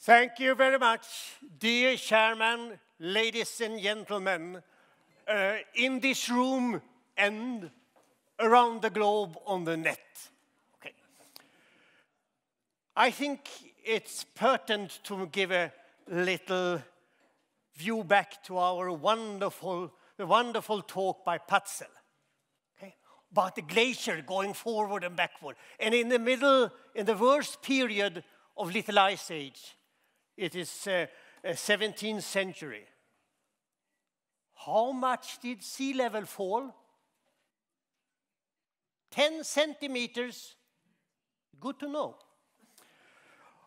Thank you very much, dear Chairman, ladies and gentlemen, in this room and around the globe on the net. Okay. I think it's pertinent to give a little view back to our wonderful talk by Axel, okay, about the glacier going forward and backward. And in the middle, in the worst period of Little Ice Age, it is 17th century. How much did sea level fall? 10 centimeters. Good to know.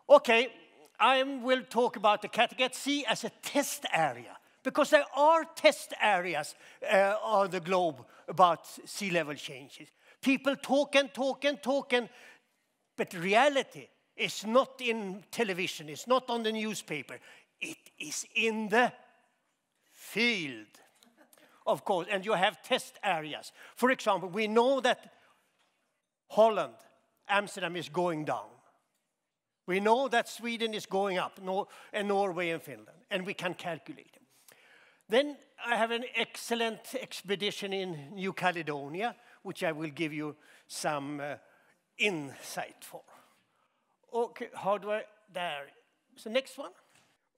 Okay, I will talk about the Kattegat Sea as a test area, because there are test areas on the globe about sea level changes. People talk and talk and talk, but reality is not in television, it's not on the newspaper. It is in the field, of course, and you have test areas. For example, we know that Holland, Amsterdam is going down. We know that Sweden is going up, and Norway and Finland, and we can calculate them. Then I have an excellent expedition in New Caledonia, which I will give you some insight for. Okay, how do I, there. So next one.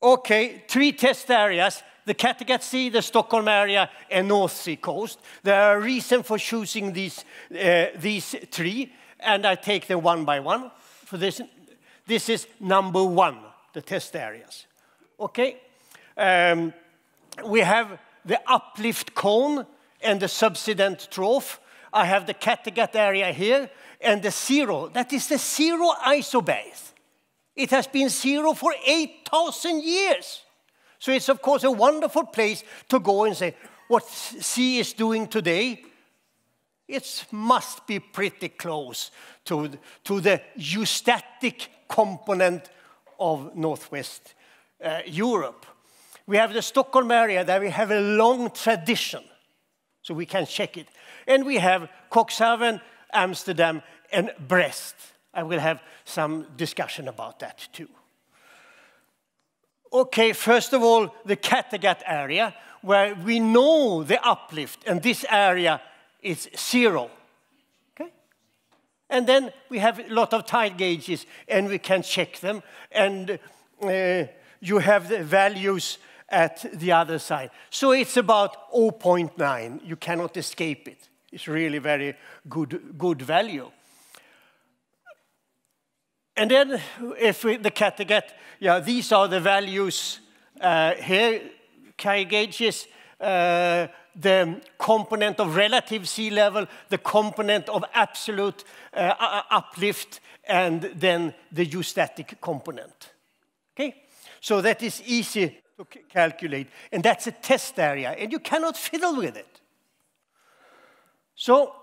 Okay, 3 test areas, the Kattegat Sea, the Stockholm area, and North Sea coast. There are reasons for choosing these 3, and I take them one by one. For this is number 1, the test areas. Okay, we have the uplift cone and the subsident trough. I have the Kattegat area here, and the zero, that is the zero isobase. It has been zero for 8,000 years. So it's, of course, a wonderful place to go and say, what sea is doing today, it must be pretty close to the eustatic component of Northwest Europe. We have the Stockholm area, that we have a long tradition, so we can check it. And we have Cuxhaven, Amsterdam, and Brest. I will have some discussion about that too. Okay, first of all, the Kattegat area, where we know the uplift, and this area is 0. Okay? And then we have a lot of tide gauges, and we can check them, and you have the values at the other side. So it's about 0.9. You cannot escape it. It's really very good value. And then if the Kattegat, yeah, these are the values here, tide gauges, the component of relative sea level, the component of absolute uplift, and then the eustatic component. Okay? So that is easy to calculate, and that's a test area, and you cannot fiddle with it. So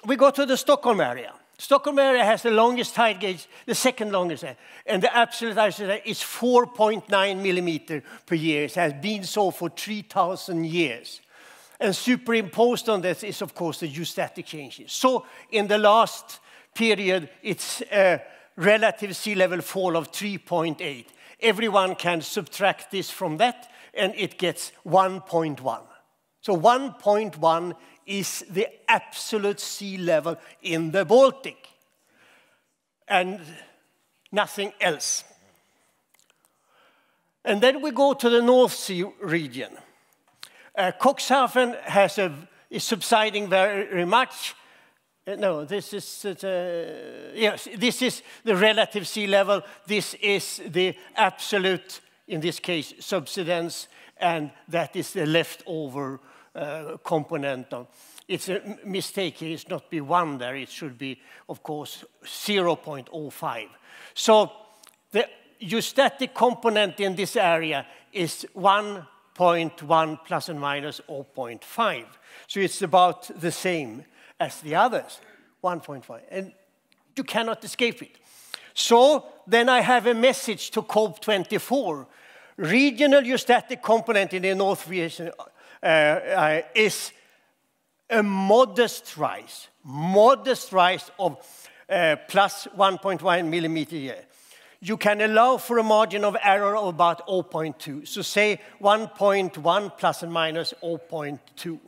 we go to the Stockholm area. Stockholm area has the longest tide gauge, the second longest, and the absolute isobase is 4.9 millimeter per year. It has been so for 3,000 years. And superimposed on this is, of course, the eustatic changes. So in the last period, it's a relative sea level fall of 3.8. Everyone can subtract this from that, and it gets 1.1. So 1.1 is the absolute sea level in the Baltic, and nothing else. And then we go to the North Sea region. Cuxhaven is subsiding very much. No, this is yes, this is the relative sea level. This is the absolute, in this case, subsidence, and that is the leftover component. It's a mistake here. It's not be 1 there. It should be, of course, 0.05. So the eustatic component in this area is 1.1 plus and minus 0.5. So it's about the same as the others, 1.5. And you cannot escape it. So then I have a message to COP24. Regional eustatic component in the North region is a modest rise of plus 1.1 millimeter a year. you can allow for a margin of error of about 0.2. So say 1.1 plus and minus 0.2.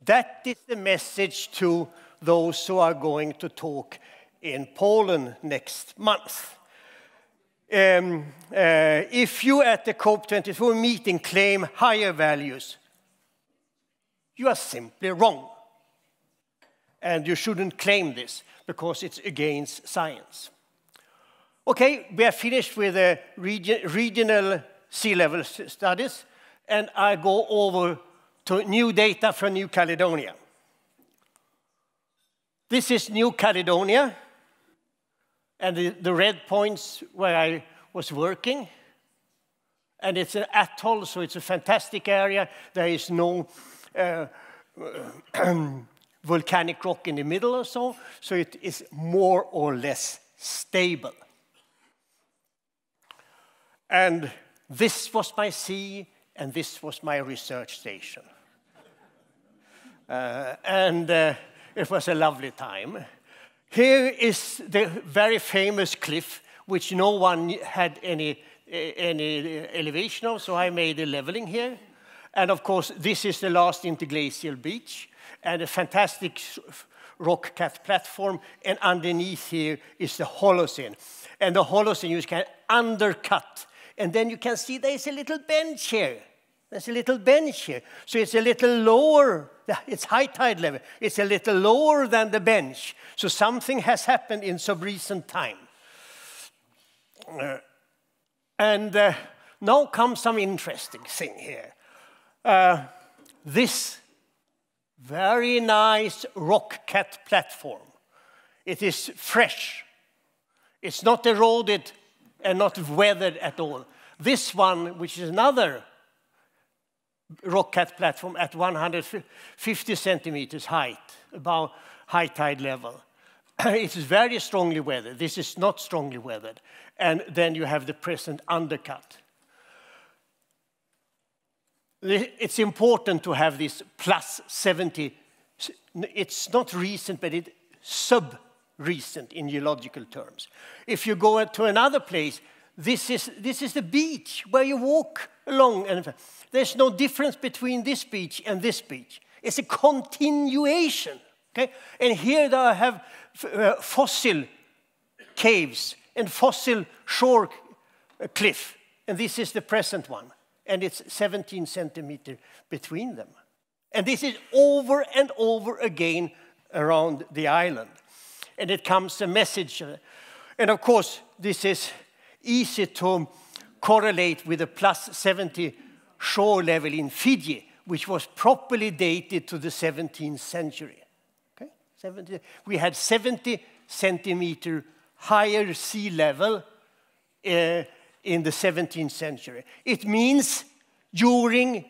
That is the message to those who are going to talk in Poland next month. If you at the COP24 meeting claim higher values, you are simply wrong. And you shouldn't claim this because it's against science. Okay, we are finished with the regional sea level studies, and I go over to new data from New Caledonia. This is New Caledonia, and the red points where I was working. And it's an atoll, so it's a fantastic area. There is no volcanic rock in the middle or so it is more or less stable. And this was my sea, and this was my research station. It was a lovely time. Here is the very famous cliff, which no one had any elevation of, so I made a leveling here. And of course, this is the last interglacial beach, and a fantastic rock cut platform, and underneath here is the Holocene. And the Holocene you can undercut. And then you can see there's a little bench here. There's a little bench here. So it's a little lower, it's high tide level. It's a little lower than the bench. So something has happened in some recent time. Now comes some interesting thing here. This very nice rock cut platform. It is fresh. It's not eroded and not weathered at all. This one, which is another rock cut platform at 150 centimeters height, about high tide level. It is very strongly weathered. This is not strongly weathered. And then you have the present undercut. It's important to have this plus 70. It's not recent, but it's sub-recent in geological terms. If you go to another place, this is the beach where you walk along. And there's no difference between this beach and this beach. It's a continuation. Okay? And here I have fossil caves and fossil shore cliff. And this is the present one. And it's 17 centimeters between them. And this is over and over again around the island. And it comes a message. And of course, this is easy to correlate with the plus 70 shore level in Fiji, which was properly dated to the 17th century. Okay? We had 70 centimeter higher sea level in the 17th century. It means during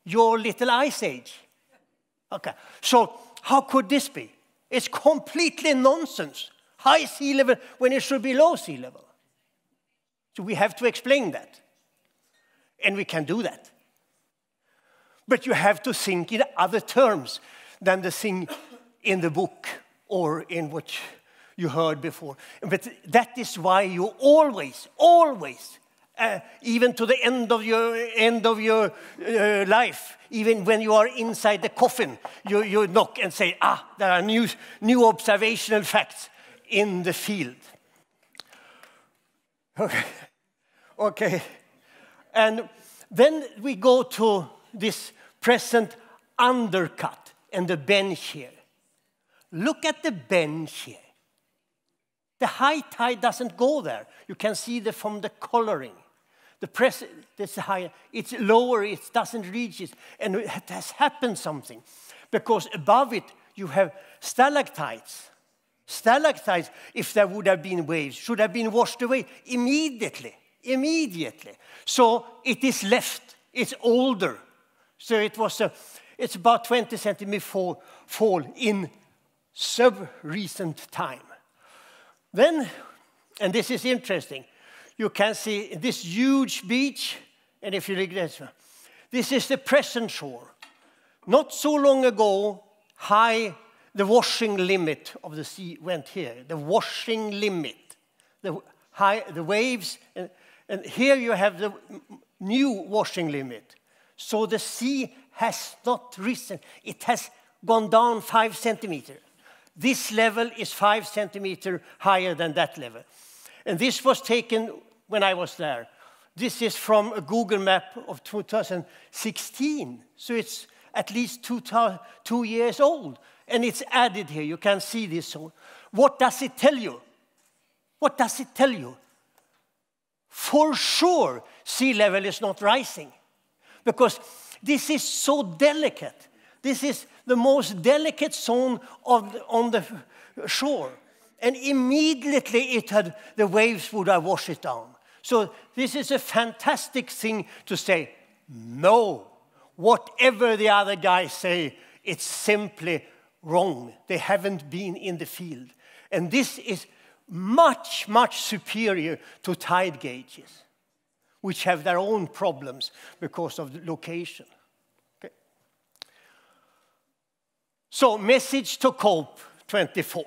your little ice age. Okay, so how could this be? It's completely nonsense. High sea level when it should be low sea level. So we have to explain that. And we can do that. But you have to think in other terms than the thing in the book or in what you heard before. But that is why you always, even to the end of your life, even when you are inside the coffin, you knock and say, there are new observational facts in the field. Okay. And then we go to this present undercut and the bench here. Look at the bench here. The high tide doesn't go there. You can see from the coloring. This higher, it's lower, it doesn't reach it. And it has happened something. Because above it, you have stalactites. Stalactites, if there would have been waves, should have been washed away immediately. So it is left. It's older. So it's about 20 centimeters fall in sub-recent time. Then, and this is interesting, you can see this huge beach, and if you look at this is the present shore. Not so long ago, the washing limit of the sea went here. The washing limit. The the waves, and here you have the new washing limit. So the sea has not risen. It has gone down 5 centimeters. This level is 5 centimeters higher than that level. And this was taken when I was there. This is from a Google map of 2016. So it's at least 2 years old. And it's added here. You can see this. What does it tell you? What does it tell you? For sure, sea level is not rising. Because this is so delicate. This is the most delicate zone on the shore. And immediately the waves would have washed it down. So this is a fantastic thing to say, no, whatever the other guys say, it's simply wrong. They haven't been in the field. And this is much, much superior to tide gauges, which have their own problems because of the location. Okay. So, message to COPE 24.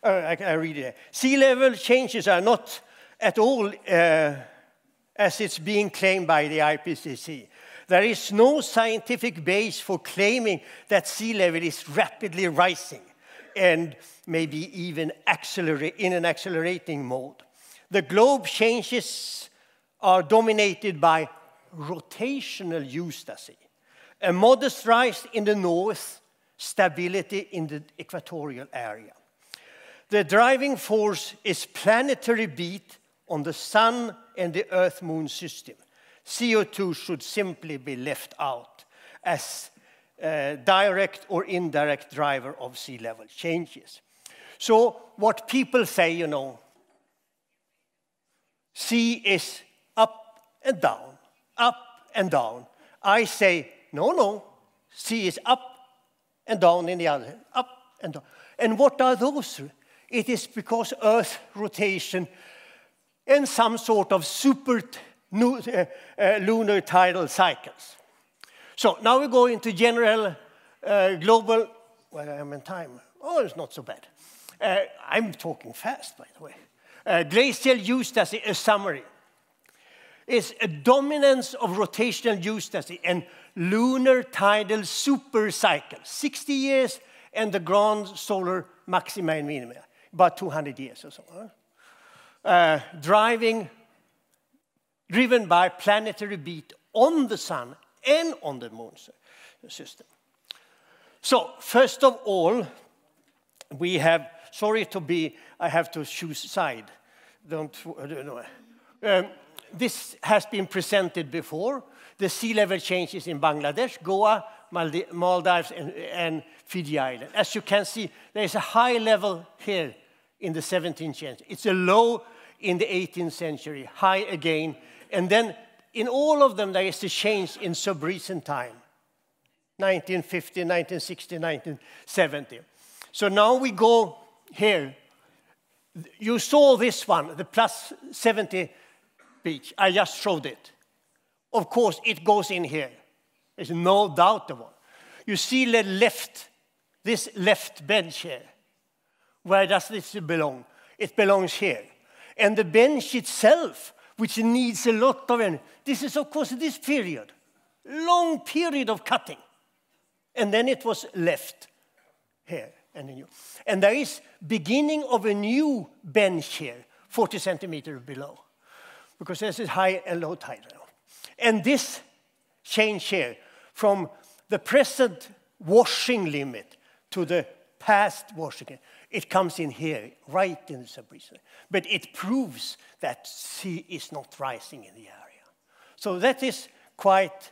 I read it. Sea level changes are not at all as it's being claimed by the IPCC. There is no scientific base for claiming that sea level is rapidly rising and maybe even in an accelerating mode. The globe changes are dominated by rotational eustasy. A modest rise in the north, stability in the equatorial area. The driving force is planetary beat on the sun and the Earth-Moon system. CO2 should simply be left out as a direct or indirect driver of sea level changes. So what people say, you know, sea is up and down, up and down. I say, no, sea is up and down in the other, up and down. And what are those? It is because Earth rotation and some sort of super lunar tidal cycles. So now we go into general global, well, I'm in time. Oh, it's not so bad. I'm talking fast, by the way. Glacial eustasy, a summary, is a dominance of rotational eustasy and lunar tidal super cycle, 60 years, and the grand solar maxima and minima, about 200 years or so. Driven by planetary beat on the sun and on the moon system. So, first of all, we have, I have to choose side. This has been presented before. The sea level changes in Bangladesh, Goa, Maldives, and Fiji Island. As you can see, there is a high level here in the 17th century. It's a low in the 18th century, high again. And then in all of them, there is a change in sub-recent time, 1950, 1960, 1970. So now we go here. You saw this one, the plus 70 beach. I just showed it. Of course, it goes in here. There's no doubt about it. You see the left, this left bench here. Where does this belong? It belongs here. And the bench itself, which needs a lot of energy. This is, of course, this period. Long period of cutting. And then it was left here. And there is beginning of a new bench here, 40 centimeters below. Because this is high and low tide. And this change here, from the present washing limit to the past washing limit, it comes in here, right in the sub-region. But it proves that sea is not rising in the area. So that is quite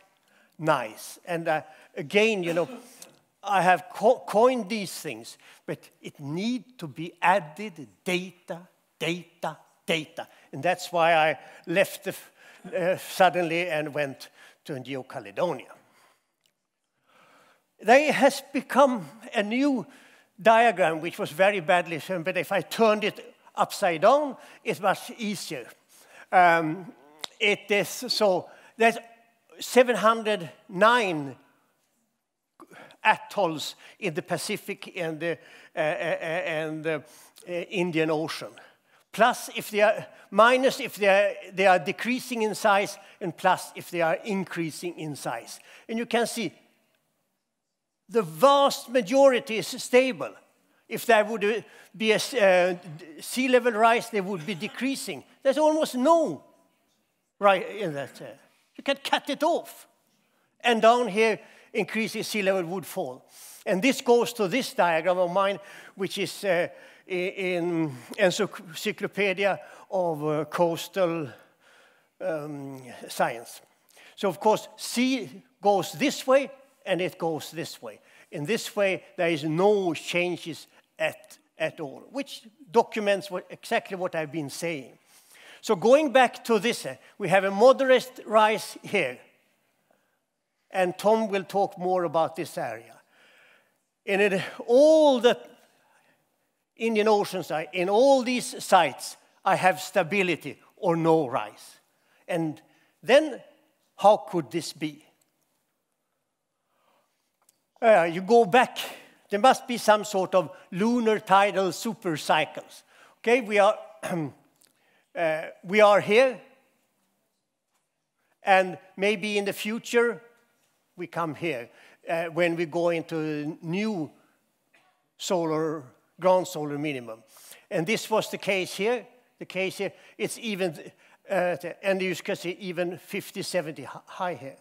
nice. And again, you know, I have coined these things, but it needs to be added data. And that's why I left suddenly and went to New Caledonia. There has become a new diagram, which was very badly shown, but if I turned it upside down, it's much easier. It is so, there's 709 atolls in the Pacific and the Indian Ocean, plus if they are, minus if they are decreasing in size, and plus if they are increasing in size. And you can see the vast majority is stable. If there would be a sea level rise, they would be decreasing. There's almost no rise in that. You can cut it off. And down here, increasing sea level would fall. And this goes to this diagram of mine, which is in Encyclopedia of Coastal Science. So, of course, sea goes this way, and it goes this way. In this way, there is no changes at all, which documents exactly what I've been saying. So going back to this, we have a moderate rise here. And Tom will talk more about this area. And in all the Indian Ocean side, in all these sites, I have stability or no rise. And then, how could this be? You go back, there must be some sort of lunar tidal super cycles. Okay, we are here, and maybe in the future we come here when we go into new ground solar minimum. And this was the case here. The case here, it's even, and you can see even 50, 70 high here.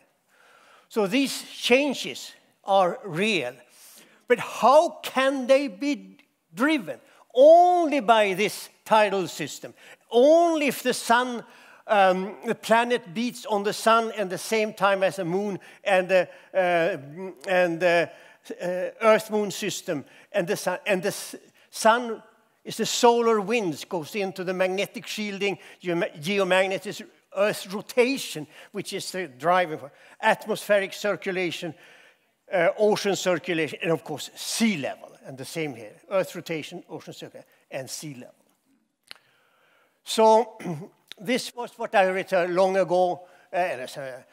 So these changes are real. But how can they be driven? Only by this tidal system. Only if the sun, the planet beats on the sun at the same time as the moon and the Earth-Moon system. And the sun is the solar winds, goes into the magnetic shielding, geomagnetism, Earth's rotation, which is the driving for atmospheric circulation, ocean circulation, and of course sea level, and the same here, Earth rotation, ocean circulation, and sea level. So this was what I read long ago,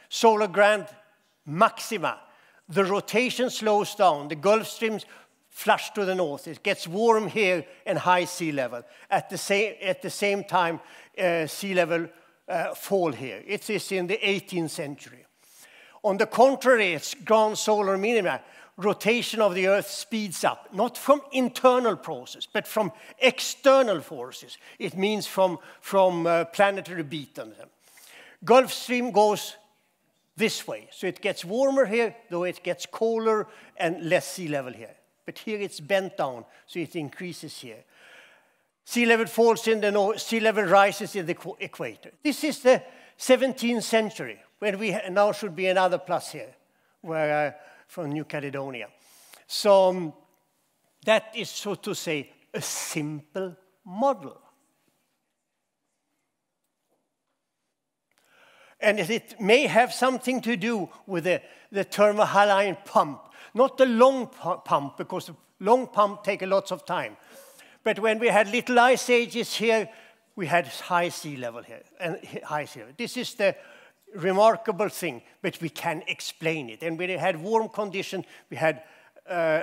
solar grand maxima. The rotation slows down, the Gulf Streams flush to the north, it gets warm here and high sea level. At the same time, sea level fall here. It is in the 18th century. On the contrary, it's ground solar minima. Rotation of the Earth speeds up, not from internal process, but from external forces. It means from planetary beat on them. Gulf Stream goes this way, so it gets warmer here, though it gets colder and less sea level here. But here it's bent down, so it increases here. Sea level falls in the north, sea level rises in the equator. This is the 17th century. When we now should be another plus here, where from New Caledonia. So that is, so to say, a simple model. And it may have something to do with the thermohaline pump. Not the long pump, because the long pump takes lots of time. But when we had little ice ages here, we had high sea level here, and high sea level. This is the remarkable thing, but we can explain it. And when we had warm conditions, we had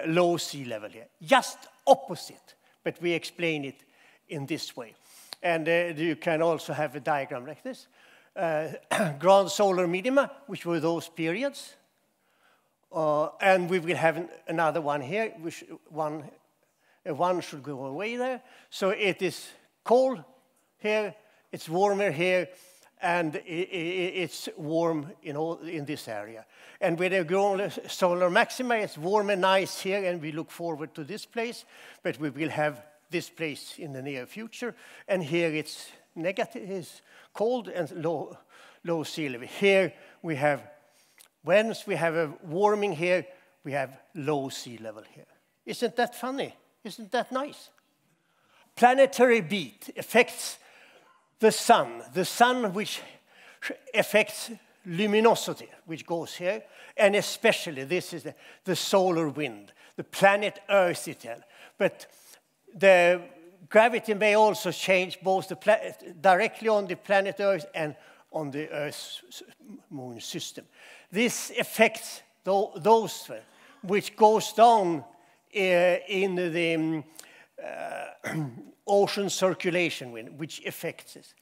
low sea level here. Just opposite, but we explain it in this way. And you can also have a diagram like this. Ground solar minima, which were those periods. And we will have another one here, which one should go away there. So it is cold here, it's warmer here, and it's warm in this area. And with a ground solar maxima, it's warm and nice here, and we look forward to this place, but we will have this place in the near future. And here it's negative, it's cold and low sea level. Here we have, once we have a warming here, we have low sea level here. Isn't that funny? Isn't that nice? Planetary beat affects the sun which affects luminosity, which goes here, and especially this is the solar wind, the planet Earth itself. But the gravity may also change both directly on the planet Earth and on the Earth's moon system. This affects those which goes down in the ocean circulation wind, which affects it.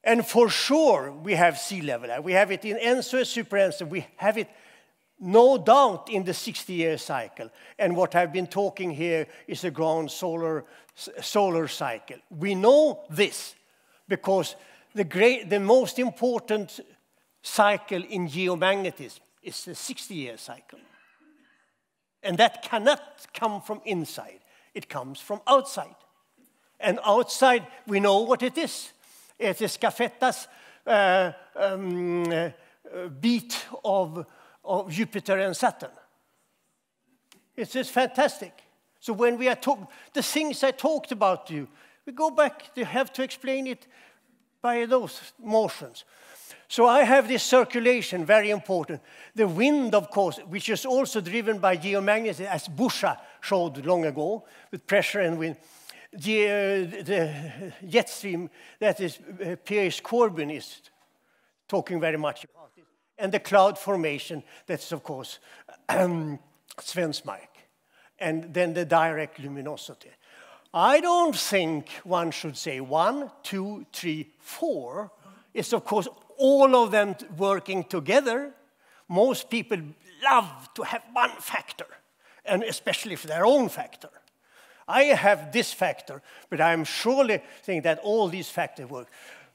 And for sure, we have sea level. We have it in ENSO, super ENSO. We have it, no doubt, in the 60-year cycle. And what I've been talking here is a ground solar cycle. We know this because the most important cycle in geomagnetism is the 60-year cycle. And that cannot come from inside. It comes from outside. And outside, we know what it is. It is Scaffetta's beat of Jupiter and Saturn. It's just fantastic. So when we are talking, the things I talked about to you, we go back, you have to explain it by those motions. So I have this circulation, very important. The wind, of course, which is also driven by geomagnetism, as Busha showed long ago, with pressure and wind. The jet stream, that is Piers Corbin is talking very much about it. And the cloud formation, that's of course Svensmark. And then the direct luminosity. I don't think one should say 1, 2, 3, 4. It's of course all of them working together. Most people love to have one factor, and especially for their own factor. I have this factor, but I'm surely saying that all these factors work.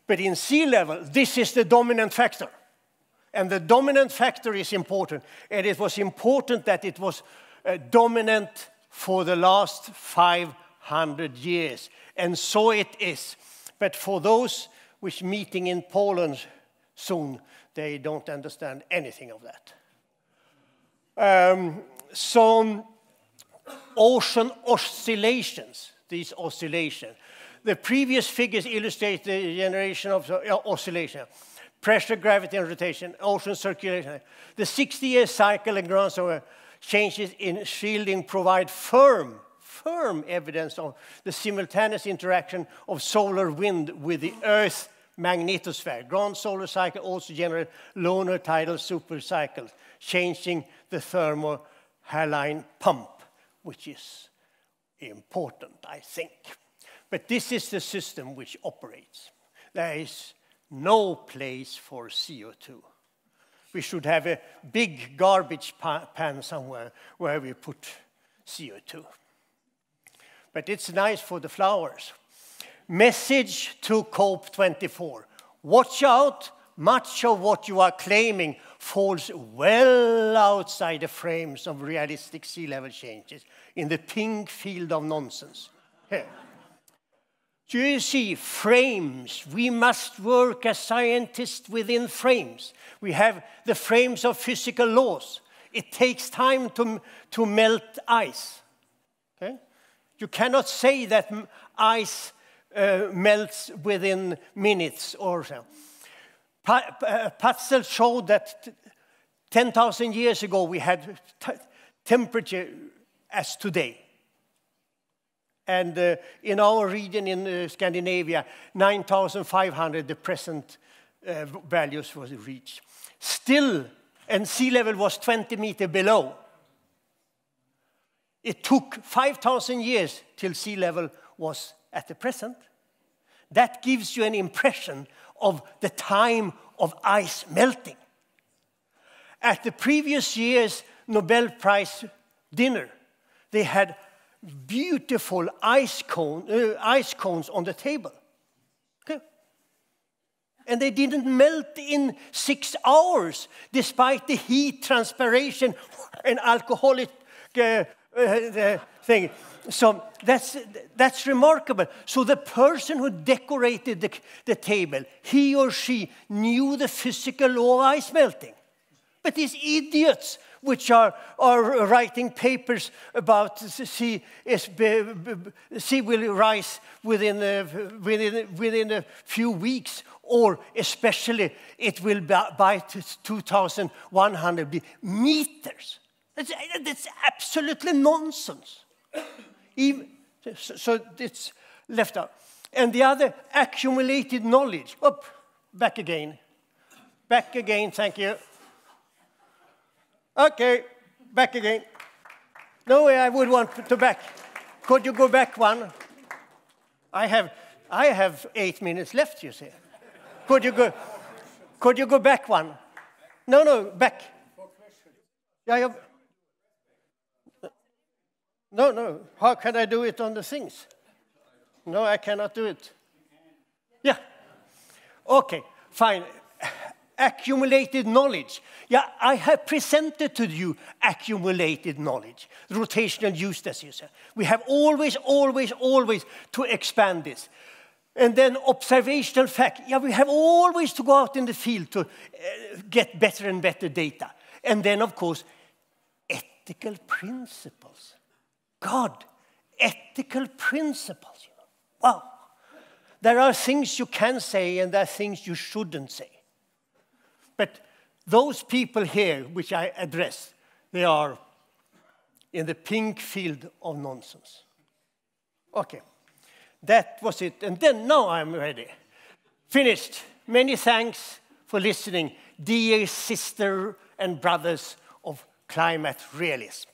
But in sea level, this is the dominant factor. And the dominant factor is important. And it was important that it was dominant for the last 500 years. And so it is. But for those which meeting in Poland soon, they don't understand anything of that. Ocean oscillations, these oscillations. The previous figures illustrate the generation of oscillation. Pressure, gravity, and rotation, ocean circulation. The 60-year cycle and ground solar changes in shielding provide firm evidence of the simultaneous interaction of solar wind with the Earth magnetosphere. Ground solar cycle also generate lunar tidal supercycles, changing the thermohaline pump, which is important, I think. But this is the system which operates. There is no place for CO2. We should have a big garbage pan somewhere where we put CO2. But it's nice for the flowers. Message to COP24. Watch out, much of what you are claiming falls well outside the frames of realistic sea level changes in the pink field of nonsense. Here. Do you see frames? We must work as scientists within frames. We have the frames of physical laws. It takes time to melt ice. Okay? You cannot say that ice melts within minutes or so. Patzel showed that 10,000 years ago we had temperature as today. And in our region in Scandinavia, 9,500, the present values was reached. Still, and sea level was 20 meters below. It took 5,000 years till sea level was at the present. That gives you an impression of the time of ice melting. At the previous year's Nobel Prize dinner, they had beautiful ice cones on the table. Okay. And they didn't melt in 6 hours, despite the heat, transpiration, and alcoholic thing. So that's remarkable. So the person who decorated the table, he or she knew the physical law of ice melting. But these idiots which are writing papers about sea will rise within a few weeks, or especially it will by 2100 be meters. That's absolutely nonsense. So it's left out. And the other, accumulated knowledge. Up, back again. Back again, thank you. Okay, back again. No way I would want to back. Could you go back one? I have 8 minutes left, you see. Could you go back one? No, back. Yeah. No. How can I do it on the things? No, I cannot do it. Yeah. Okay, fine. Accumulated knowledge. Yeah, I have presented to you accumulated knowledge. Rotational use, as you said. We have always to expand this. And then observational fact. Yeah, we have always to go out in the field to get better and better data. And then, of course, ethical principles. God, ethical principles. You know. Wow. There are things you can say and there are things you shouldn't say. But those people here, which I address, they are in the pink field of nonsense. Okay, that was it. And then now I'm ready. Finished. Many thanks for listening, dear sister and brothers of climate realism.